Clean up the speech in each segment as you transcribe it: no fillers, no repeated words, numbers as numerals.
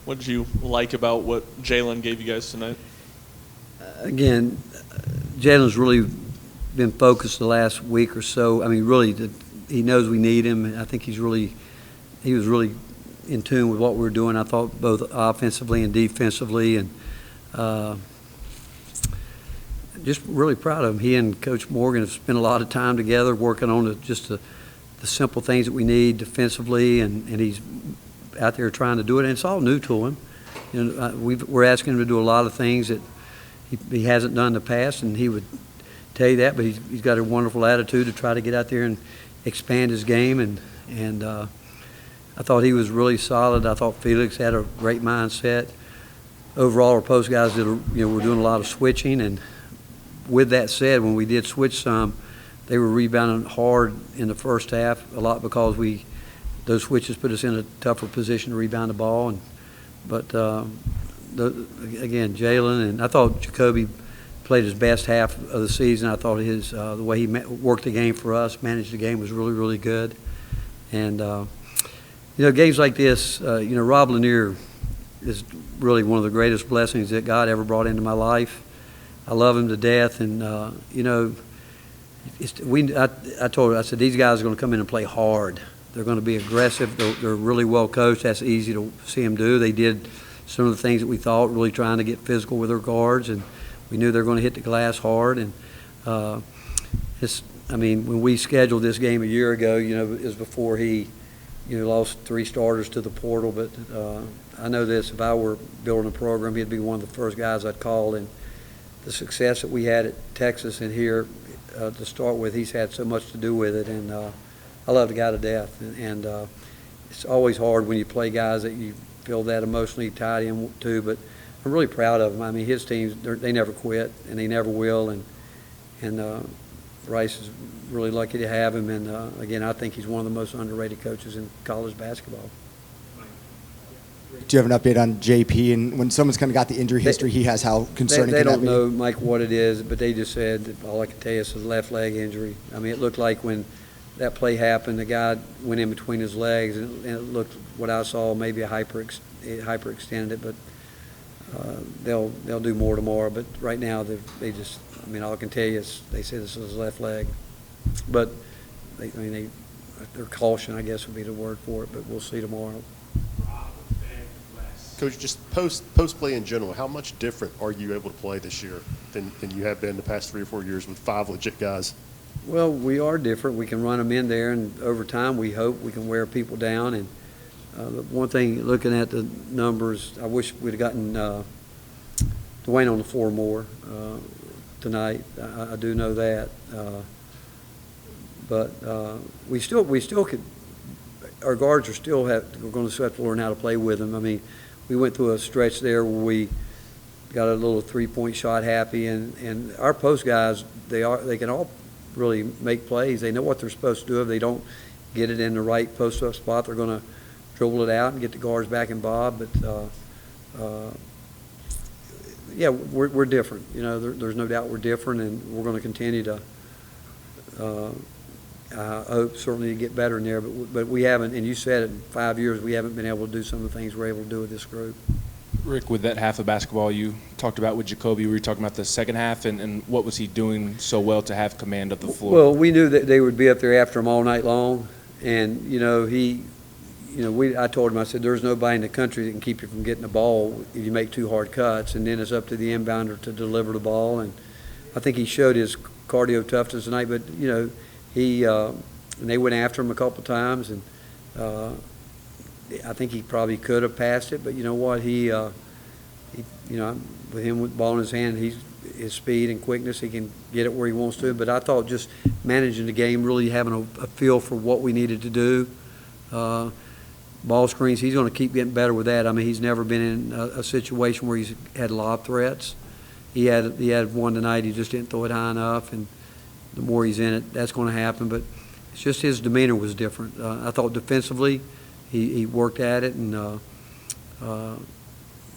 What did you like about what Jalen gave you guys tonight? Again, Jalen's really been focused the last week or so. I mean, really, he knows we need him. I think he was really in tune with what we were doing. I thought both offensively and defensively, and just really proud of him. He and Coach Morgan have spent a lot of time together working on the simple things that we need defensively, and he's out there trying to do it. And it's all new to him. You know, we're asking him to do a lot of things that he hasn't done in the past, and he would tell you that. But he's got a wonderful attitude to try to get out there and expand his game. And I thought he was really solid. I thought Felix had a great mindset. Overall, our post guys were doing a lot of switching. And with that said, when we did switch some, they were rebounding hard in the first half, a lot because those switches put us in a tougher position to rebound the ball. But again, Jalen, and I thought Jacoby played his best half of the season. I thought the way he worked the game for us, managed the game, was really, really good. And games like this, Rob Lanier is really one of the greatest blessings that God ever brought into my life. I love him to death, and I told her, I said, these guys are going to come in and play hard. They're going to be aggressive. They're really well coached. That's easy to see them do. They did some of the things that we thought, really trying to get physical with their guards, and we knew they were going to hit the glass hard. And when we scheduled this game a year ago, it was before he, lost 3 starters to the portal. But I know this: if I were building a program, he'd be one of the first guys I'd call. And the success that we had at Texas and here to start with, he's had so much to do with it. And I love the guy to death, and it's always hard when you play guys that you feel that emotionally tied into, but I'm really proud of him. I mean, his teams, they never quit, and they never will, and Rice is really lucky to have him, and again, I think he's one of the most underrated coaches in college basketball. Do you have an update on JP, and when someone's kind of got the injury history he has, how concerning they can that don't be? know, Mike, what it is, but they just said that all I can tell you is a left leg injury. I mean, it looked like when that play happened, the guy went in between his legs, and it looked, what I saw, maybe hyperextended it, but they'll do more tomorrow. But right now, all I can tell you is they say this is his left leg. But, their caution, I guess, would be the word for it, but we'll see tomorrow. Coach, just post play in general, how much different are you able to play this year than you have been the past 3 or 4 years with 5 legit guys? Well, we are different. We can run them in there, and over time, we hope we can wear people down. And the one thing, looking at the numbers, I wish we'd have gotten Dwayne on the floor more tonight. I do know that, but we still could. Our guards we're going to have to learn how to play with them. I mean, we went through a stretch there where we got a little 3-point shot happy, and our post guys, they can all really make plays. They know what they're supposed to do. If they don't get it in the right post-up spot, they're going to dribble it out and get the guards back and bob. But we're different. There's no doubt we're different, and we're going to continue to. I hope certainly to get better in there, but we haven't. And you said it, in 5 years we haven't been able to do some of the things we're able to do with this group. Rick, with that half of basketball you talked about with Jacoby, were you talking about the second half, and what was he doing so well to have command of the floor? Well, we knew that they would be up there after him all night long, and I told him, I said, there's nobody in the country that can keep you from getting the ball if you make 2 hard cuts, and then it's up to the inbounder to deliver the ball. And I think he showed his cardio toughness tonight, but and they went after him a couple times, and I think he probably could have passed it, but you know what? With him with the ball in his hand, his speed and quickness, he can get it where he wants to. But I thought just managing the game, really having a feel for what we needed to do. Ball screens, he's going to keep getting better with that. I mean, he's never been in a situation where he's had lob threats. He had one tonight. He just didn't throw it high enough, and the more he's in it, that's going to happen. But it's just his demeanor was different. I thought defensively, he worked at it, and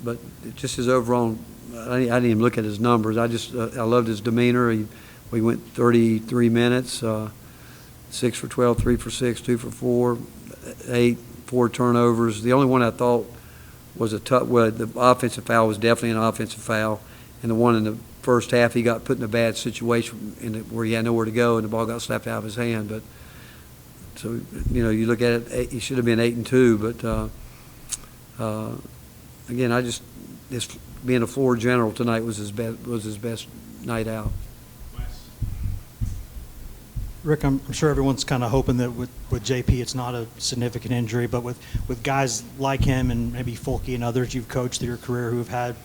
but just his overall. I didn't even look at his numbers. I loved his demeanor. We went 33 minutes, 6 for 12, 3 for 6, 2 for 4, 8, 4 turnovers. The only one I thought was the offensive foul was definitely an offensive foul, and the one in the first half he got put in a bad situation where he had nowhere to go and the ball got slapped out of his hand. But so you look at it, he should have been 8-2. But again, this being a floor general tonight was his best night out. Rick, I'm sure everyone's kind of hoping that with JP it's not a significant injury, but with guys like him and maybe Volquest and others you've coached through your career who have had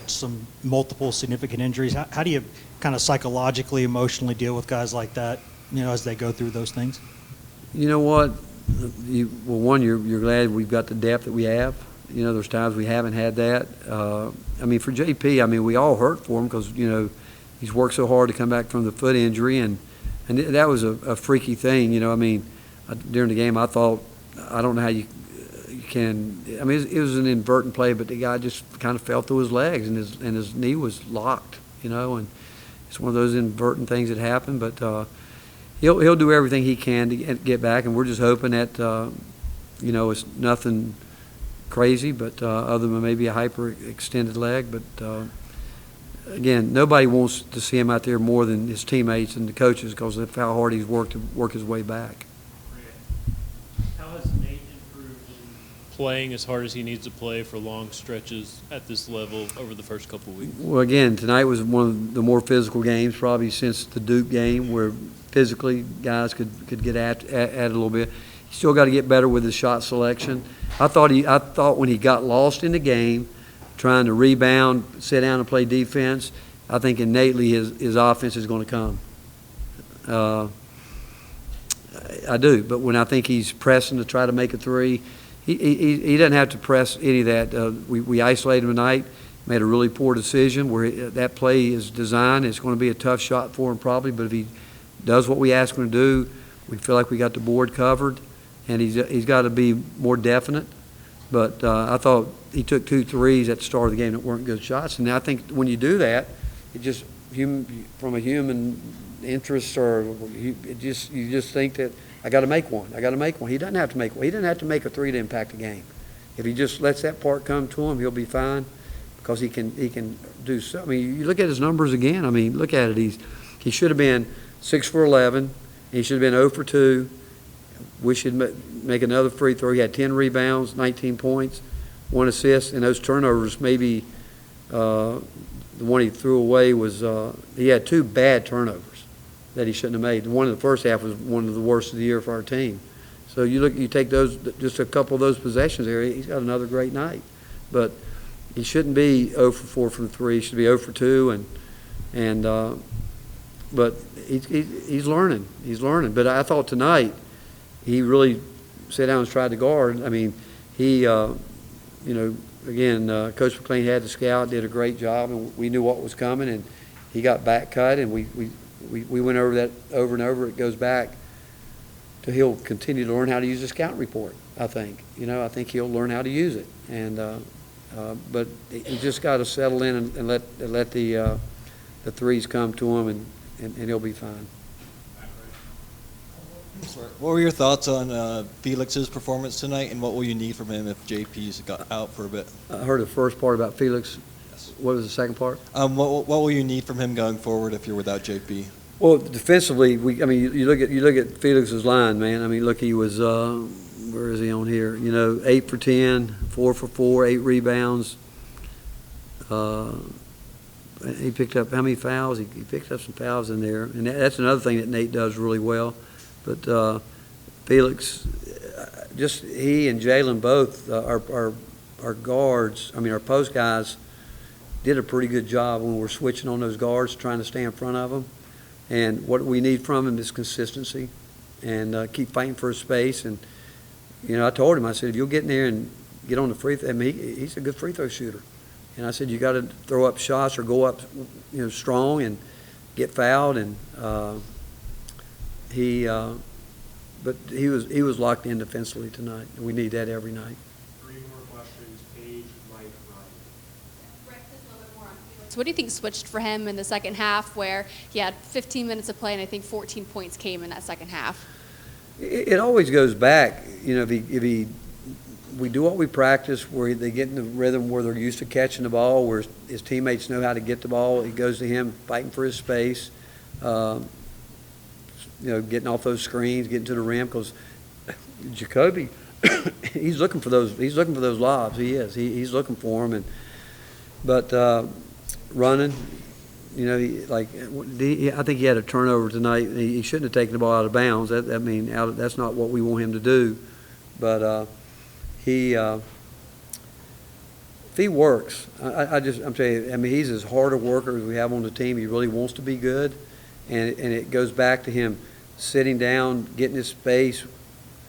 some multiple significant injuries, how do you kind of psychologically, emotionally deal with guys like that, as they go through those things? You know what? One, you're glad we've got the depth that we have. There's times we haven't had that. For JP, we all hurt for him because, he's worked so hard to come back from the foot injury, and that was a freaky thing. During the game, I thought, I don't know how you can. It was an inadvertent play, but the guy just kind of fell through his legs, and his knee was locked. And it's one of those inadvertent things that happen. But he'll do everything he can to get back, and we're just hoping that it's nothing crazy, but other than maybe a hyper-extended leg. But again, nobody wants to see him out there more than his teammates and the coaches because of how hard he's worked to work his way back. How has Nate improved in playing as hard as he needs to play for long stretches at this level over the first couple of weeks? Well, again, tonight was one of the more physical games probably since the Duke game, where physically guys could get at it a little bit. He's still got to get better with his shot selection. I thought when he got lost in the game, trying to rebound, sit down and play defense, I think innately his offense is going to come. I do, but when I think he's pressing to try to make a three, he doesn't have to press any of that. We isolated him tonight, made a really poor decision where that play is designed. It's going to be a tough shot for him probably, but if he does what we ask him to do, we feel like we got the board covered, and he's got to be more definite. But I thought he took 2 threes at the start of the game that weren't good shots. And I think when you do that, it just from a human interest you just think that I got to make one. He doesn't have to make one. He doesn't have to make a three to impact the game. If he just lets that part come to him, he'll be fine because he can do so. You look at his numbers again. Look at it. He should have been 6 for 11. He should have been 0 for 2. Wish he'd make another free throw. He had 10 rebounds, 19 points, 1 assist, and those turnovers, maybe the one he threw away was he had 2 bad turnovers that he shouldn't have made. The one in the first half was one of the worst of the year for our team. So you take those, just a couple of those possessions there, he's got another great night. But he shouldn't be 0 for 4 from 3. He should be 0 for 2, but he's learning. But I thought tonight, he really sat down and tried to guard. He, again, Coach McLean had the scout, did a great job, and we knew what was coming, and he got back cut, and we went over that over and over. It goes back to he'll continue to learn how to use the scout report, I think. I think he'll learn how to use it. And but he just got to settle in and let the threes come to him, and he'll be fine. What were your thoughts on Felix's performance tonight, and what will you need from him if JP's got out for a bit? I heard the first part about Felix. Yes. What was the second part? What will you need from him going forward if you're without JP? Well, defensively, you look at Felix's line, man. Look, he was where is he on here? 8 for 10, 4 for 4, 8 rebounds. He picked up how many fouls? He picked up some fouls in there, and that's another thing that Nate does really well. But Felix, just he and Jalen both, our guards, our post guys, did a pretty good job when we're switching on those guards, trying to stay in front of them. And what we need from him is consistency and keep fighting for his space. And, I told him, I said, if you'll get in there and get on the free throw, he's a good free throw shooter. And I said, you got to throw up shots or go up, strong and get fouled. And but he was locked in defensively tonight. We need that every night. 3 more questions. Paige, Mike, Ryan. Rick, just a little bit more on Felix. What do you think switched for him in the second half, where he had 15 minutes of play and I think 14 points came in that second half? It always goes back. If he we do what we practice, where they get in the rhythm where they're used to catching the ball, where his teammates know how to get the ball. It goes to him fighting for his space, getting off those screens, getting to the rim, because Jacoby, he's looking for those lobs. He is. He's looking for them, but running. I think he had a turnover tonight. He shouldn't have taken the ball out of bounds. That's not what we want him to do. But if he works, I'm telling you, he's as hard a worker as we have on the team. He really wants to be good, and it goes back to him sitting down, getting his space,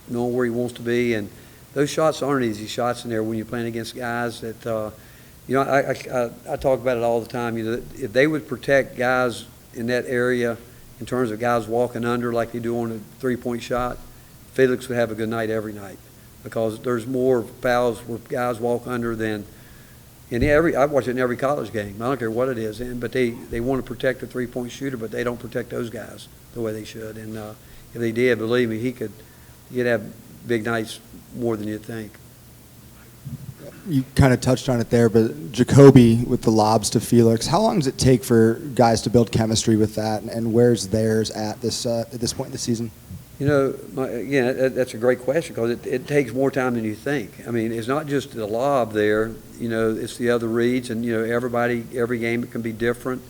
knowing where he wants to be, and those shots aren't easy shots in there when you're playing against guys that. I talk about it all the time. If they would protect guys in that area in terms of guys walking under like they do on a three-point shot, Felix would have a good night every night, because there's more fouls where guys walk under than I watch it in every college game. I don't care what it is, but they want to protect the three-point shooter, but they don't protect those guys the way they should. And if they did, believe me, he'd have big nights more than you'd think. You kind of touched on it there, but Jacoby with the lobs to Felix, how long does it take for guys to build chemistry with that, and where's theirs at this point in the season? That's a great question, because it takes more time than you think. It's not just the lob there, it's the other reads, and, every game it can be different.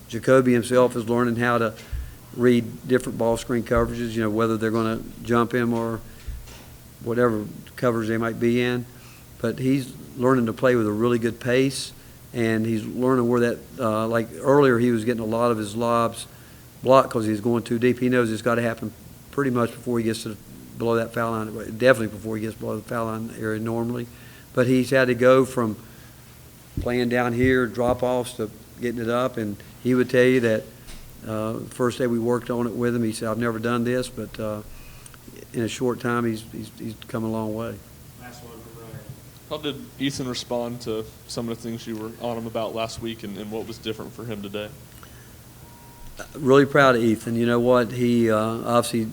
Jacoby himself is learning how to read different ball screen coverages, whether they're going to jump him or whatever coverage they might be in. But he's learning to play with a really good pace, and he's learning where that, like earlier, he was getting a lot of his lobs blocked because he was going too deep. He knows it's got to happen pretty much before he gets below that foul line, definitely before he gets below the foul line area normally. But he's had to go from playing down here, drop-offs, to getting it up, and he would tell you that the first day we worked on it with him, he said, I've never done this, but in a short time, he's come a long way. How did Ethan respond to some of the things you were on him about last week, and what was different for him today? Really proud of Ethan. You know what? He obviously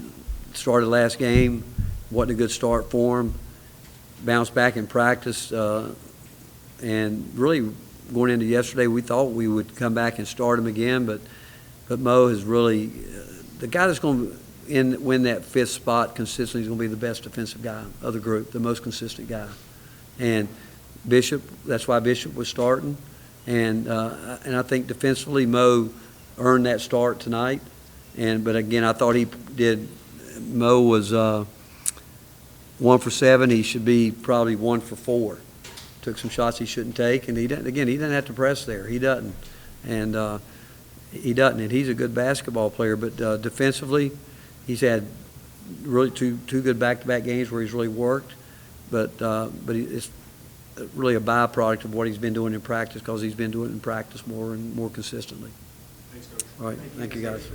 started last game, wasn't a good start for him, bounced back in practice, and really going into yesterday, we thought we would come back and start him again, but Mo has really, the guy that's going to win that fifth spot consistently is going to be the best defensive guy of the group, the most consistent guy. And Bishop, that's why Bishop was starting. And I think defensively Mo earned that start tonight. But again, I thought he did. Mo was 1 for 7. He should be probably 1 for 4. Took some shots he shouldn't take, and he doesn't have to press there. He doesn't. And he's a good basketball player. But defensively, he's had really two good back-to-back games where he's really worked. But it's really a byproduct of what he's been doing in practice, because he's been doing it in practice more and more consistently. Thanks, Coach. All right. Thank you, guys.